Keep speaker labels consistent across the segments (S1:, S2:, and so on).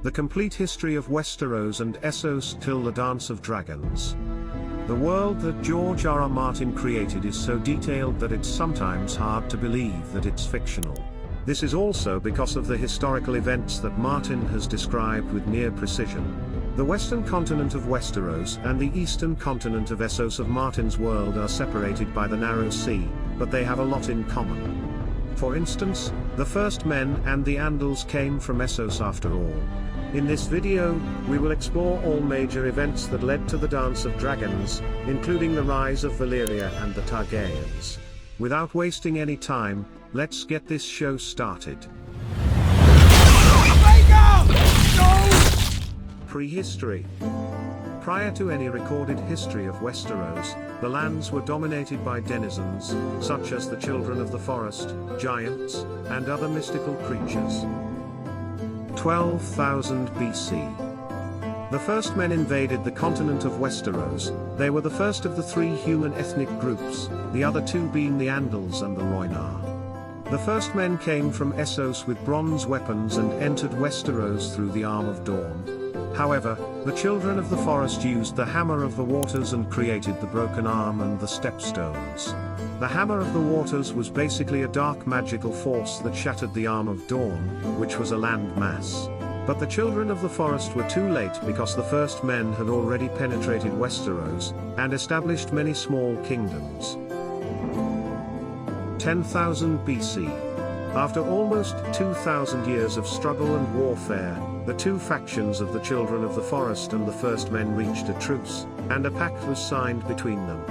S1: The complete history of Westeros and Essos till the Dance of Dragons. The world that George R. R. Martin created is so detailed that it's sometimes hard to believe that it's fictional. This is also because of the historical events that Martin has described with near precision. The western continent of Westeros and the eastern continent of Essos of Martin's world are separated by the narrow sea, but they have a lot in common. For instance, the first men and the Andals came from Essos after all. In this video, we will explore all major events that led to the Dance of Dragons, including the rise of Valyria and the Targaryens. Without wasting any time, let's get this show started. Prehistory. Prior to any recorded history of Westeros, the lands were dominated by denizens, such as the children of the forest, giants, and other mystical creatures. 12,000 BC. The first men invaded the continent of Westeros. They were the first of the three human ethnic groups, the other two being the Andals and the Rhoynar. The first men came from Essos with bronze weapons and entered Westeros through the Arm of Dawn. However, the children of the forest used the Hammer of the Waters and created the Broken Arm and the Stepstones. The Hammer of the Waters was basically a dark magical force that shattered the Arm of Dawn, which was a land mass. But the children of the forest were too late because the first men had already penetrated Westeros, and established many small kingdoms. 10,000 BC. After almost 2,000 years of struggle and warfare, the two factions of the children of the forest and the first men reached a truce, and a pact was signed between them.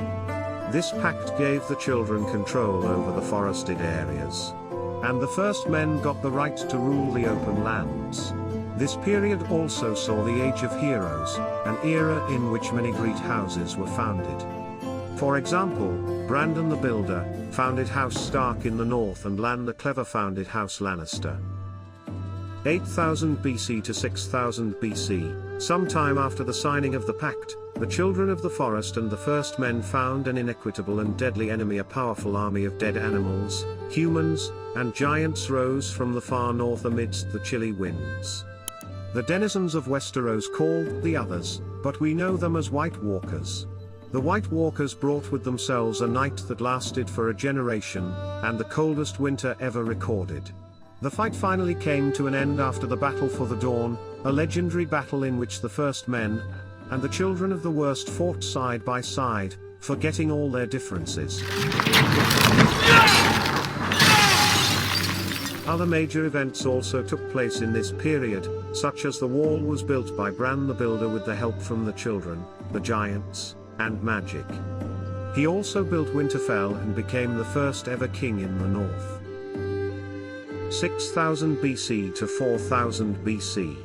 S1: This pact gave the children control over the forested areas. And the first men got the right to rule the open lands. This period also saw the Age of Heroes, an era in which many great houses were founded. For example, Brandon the Builder founded House Stark in the north and Lan the Clever founded House Lannister. 8,000 BC to 6,000 BC, sometime after the signing of the pact, the children of the forest and the first men found an inequitable and deadly enemy. A powerful army of dead animals, humans, and giants rose from the far north amidst the chilly winds. The denizens of Westeros called the others, but we know them as White Walkers. The White Walkers brought with themselves a night that lasted for a generation, and the coldest winter ever recorded. The fight finally came to an end after the Battle for the Dawn, a legendary battle in which the first men and the children of the worst fought side by side, forgetting all their differences. Other major events also took place in this period, such as the wall was built by Bran the Builder with the help from the children, the giants, and magic. He also built Winterfell and became the first ever king in the north. 6,000 BC to 4,000 BC.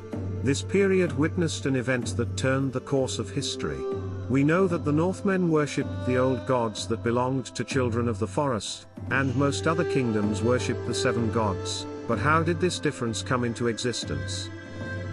S1: This period witnessed an event that turned the course of history. We know that the Northmen worshipped the old gods that belonged to children of the forest, and most other kingdoms worshipped the seven gods, but how did this difference come into existence?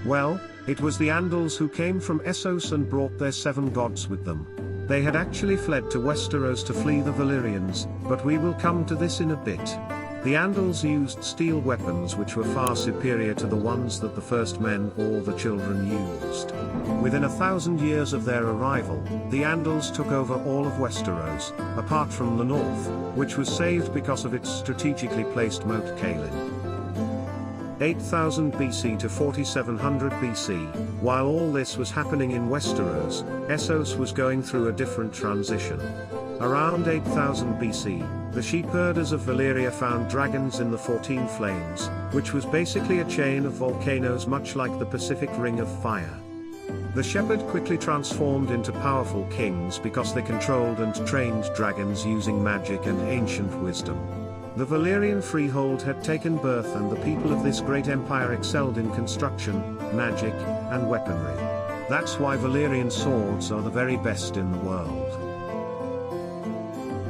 S1: Well, it was the Andals who came from Essos and brought their seven gods with them. They had actually fled to Westeros to flee the Valyrians, but we will come to this in a bit. The Andals used steel weapons which were far superior to the ones that the first men or the children used. Within 1,000 years of their arrival, the Andals took over all of Westeros, apart from the north, which was saved because of its strategically placed moat Caelin. 8,000 BC to 4,700 BC, while all this was happening in Westeros, Essos was going through a different transition. Around 8,000 BC, the sheepherders of Valyria found dragons in the 14 Flames, which was basically a chain of volcanoes much like the Pacific Ring of Fire. The shepherd quickly transformed into powerful kings because they controlled and trained dragons using magic and ancient wisdom. The Valyrian freehold had taken birth and the people of this great empire excelled in construction, magic, and weaponry. That's why Valyrian swords are the very best in the world.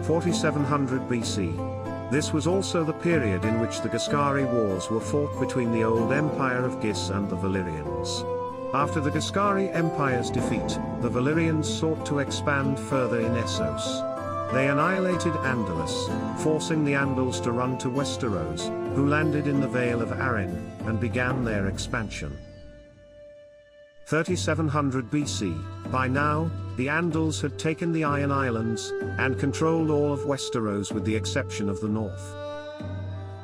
S1: 4700 BC. This was also the period in which the Giscari Wars were fought between the old empire of Gis and the Valyrians. After the Giscari Empire's defeat, the Valyrians sought to expand further in Essos. They annihilated Andalus, forcing the Andals to run to Westeros, who landed in the Vale of Arryn, and began their expansion. 3700 BC, by now, the Andals had taken the Iron Islands, and controlled all of Westeros with the exception of the north.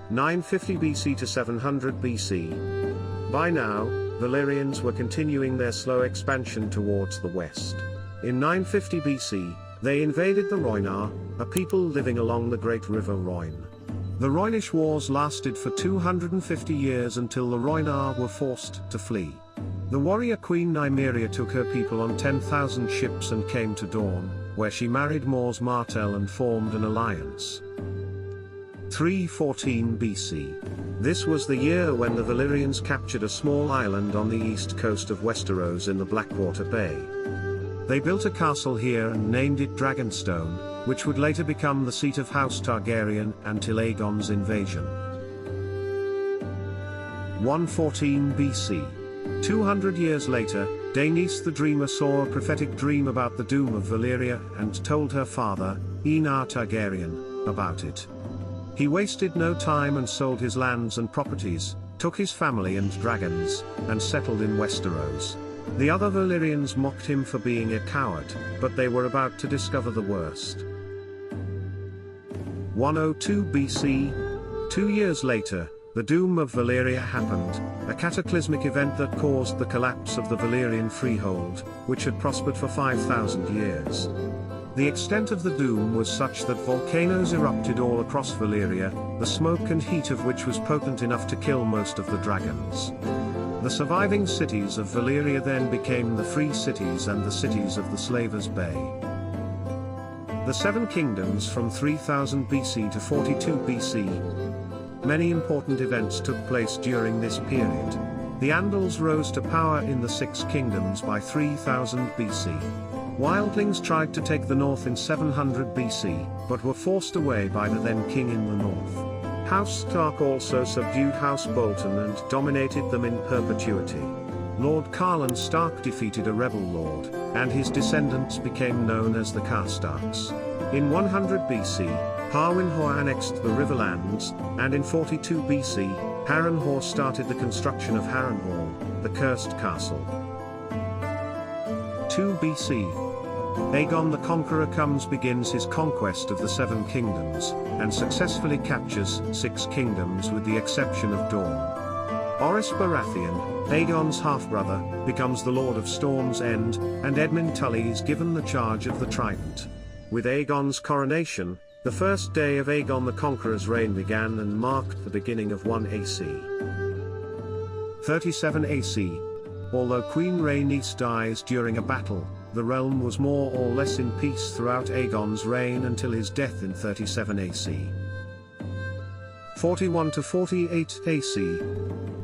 S1: 950 BC to 700 BC. By now, Valyrians were continuing their slow expansion towards the west. In 950 BC, they invaded the Rhoynar, a people living along the great river Rhoyne. The Rhoynish Wars lasted for 250 years until the Rhoynar were forced to flee. The warrior queen Nymeria took her people on 10,000 ships and came to Dorne, where she married Mors Martell and formed an alliance. 314 BC. This was the year when the Valyrians captured a small island on the east coast of Westeros in the Blackwater Bay. They built a castle here and named it Dragonstone, which would later become the seat of House Targaryen until Aegon's invasion. 114 BC. 200 years later, Daenerys the Dreamer saw a prophetic dream about the Doom of Valyria and told her father, Aegon Targaryen, about it. He wasted no time and sold his lands and properties, took his family and dragons, and settled in Westeros. The other Valyrians mocked him for being a coward, but they were about to discover the worst. 102 BC. 2 years later, the Doom of Valyria happened, a cataclysmic event that caused the collapse of the Valyrian freehold, which had prospered for 5,000 years. The extent of the doom was such that volcanoes erupted all across Valyria, the smoke and heat of which was potent enough to kill most of the dragons. The surviving cities of Valyria then became the free cities and the cities of the Slavers' Bay. The Seven Kingdoms from 3000 BC to 42 BC. Many important events took place during this period. The Andals rose to power in the Six Kingdoms by 3000 BC. Wildlings tried to take the north in 700 BC, but were forced away by the then king in the north. House Stark also subdued House Bolton and dominated them in perpetuity. Lord Carlan Stark defeated a rebel lord, and his descendants became known as the Karstarks. In 100 BC, Harwinhor annexed the Riverlands, and in 42 BC, Harrenhor started the construction of Harrenhal, the cursed castle. 2 BC. Aegon the Conqueror begins his conquest of the Seven Kingdoms, and successfully captures 6 kingdoms with the exception of Dorne. Orys Baratheon, Aegon's half-brother, becomes the Lord of Storm's End, and Edmund Tully is given the charge of the Trident. With Aegon's coronation, the first day of Aegon the Conqueror's reign began and marked the beginning of 1 AC. 37 AC. Although Queen Rhaenys dies during a battle, the realm was more or less in peace throughout Aegon's reign until his death in 37 AC. 41 to 48 AC.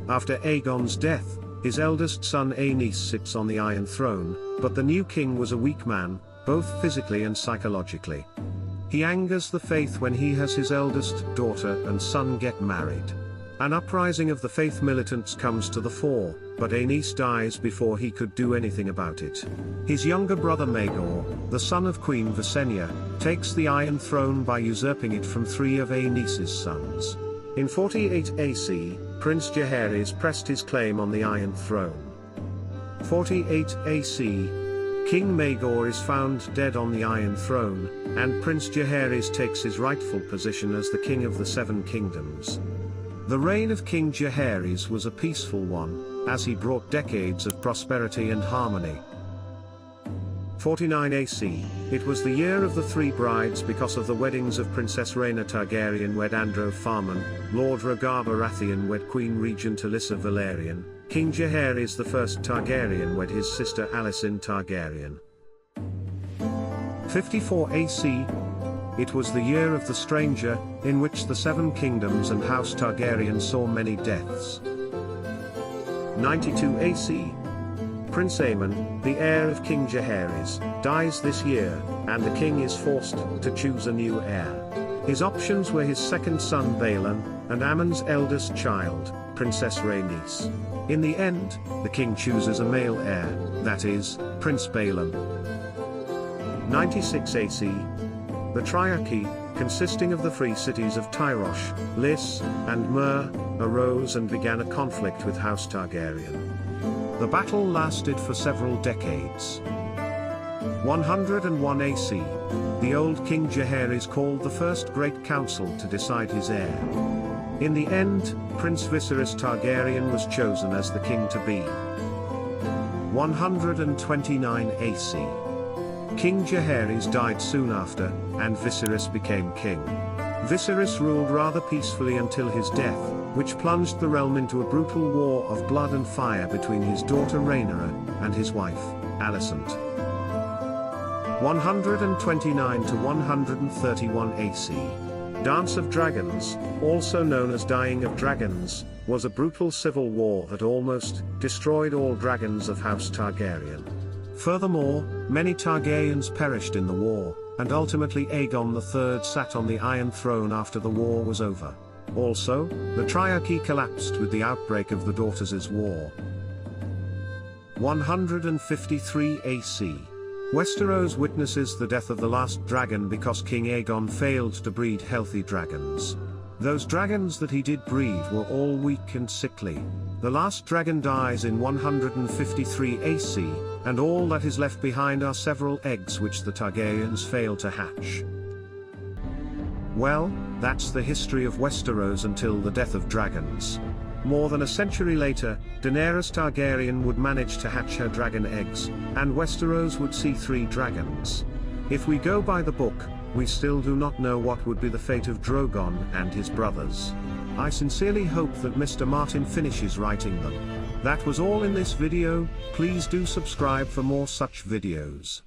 S1: After Aegon's death, his eldest son Aenys sits on the Iron Throne, but the new king was a weak man, both physically and psychologically. He angers the faith when he has his eldest daughter and son get married. An uprising of the faith militants comes to the fore, but Aenys dies before he could do anything about it. His younger brother Maegor, the son of Queen Visenya, takes the Iron Throne by usurping it from 3 of Aenys' sons. In 48 AC, Prince Jaehaerys pressed his claim on the Iron Throne. 48 AC. King Maegor is found dead on the Iron Throne, and Prince Jaehaerys takes his rightful position as the King of the Seven Kingdoms. The reign of King Jaehaerys was a peaceful one, as he brought decades of prosperity and harmony. 49 AC, it was the year of the 3 brides because of the weddings of Princess Rhaena Targaryen wed Andro Farman, Lord Rhaegar Baratheon wed Queen Regent Alyssa Valerian, King Jaehaerys I Targaryen wed his sister Alicent Targaryen. 54 AC, it was the year of the Stranger, in which the Seven Kingdoms and House Targaryen saw many deaths. 92 AC. Prince Aemon, the heir of King Jaehaerys, dies this year, and the king is forced to choose a new heir. His options were his second son Balon, and Aemon's eldest child, Princess Rhaenys. In the end, the king chooses a male heir, that is, Prince Balon. 96 AC. The Triarchy, consisting of the free cities of Tyrosh, Lys, and Myr, arose and began a conflict with House Targaryen. The battle lasted for several decades. 101 AC. The old King Jaehaerys called the first Great Council to decide his heir. In the end, Prince Viserys Targaryen was chosen as the king-to-be. 129 AC. King Jaehaerys died soon after, and Viserys became king. Viserys ruled rather peacefully until his death, which plunged the realm into a brutal war of blood and fire between his daughter Rhaenyra and his wife, Alicent. 129 to 131 AC. Dance of Dragons, also known as Dying of Dragons, was a brutal civil war that almost destroyed all dragons of House Targaryen. Furthermore, many Targaryens perished in the war, and ultimately Aegon III sat on the Iron Throne after the war was over. Also, the Triarchy collapsed with the outbreak of the Daughters' War. 153 AC. Westeros witnesses the death of the last dragon because King Aegon failed to breed healthy dragons. Those dragons that he did breed were all weak and sickly. The last dragon dies in 153 AC, and all that is left behind are several eggs which the Targaryens fail to hatch. Well, that's the history of Westeros until the death of dragons. More than a century later, Daenerys Targaryen would manage to hatch her dragon eggs, and Westeros would see 3 dragons. If we go by the book, we still do not know what would be the fate of Drogon and his brothers. I sincerely hope that Mr. Martin finishes writing them. That was all in this video. Please do subscribe for more such videos.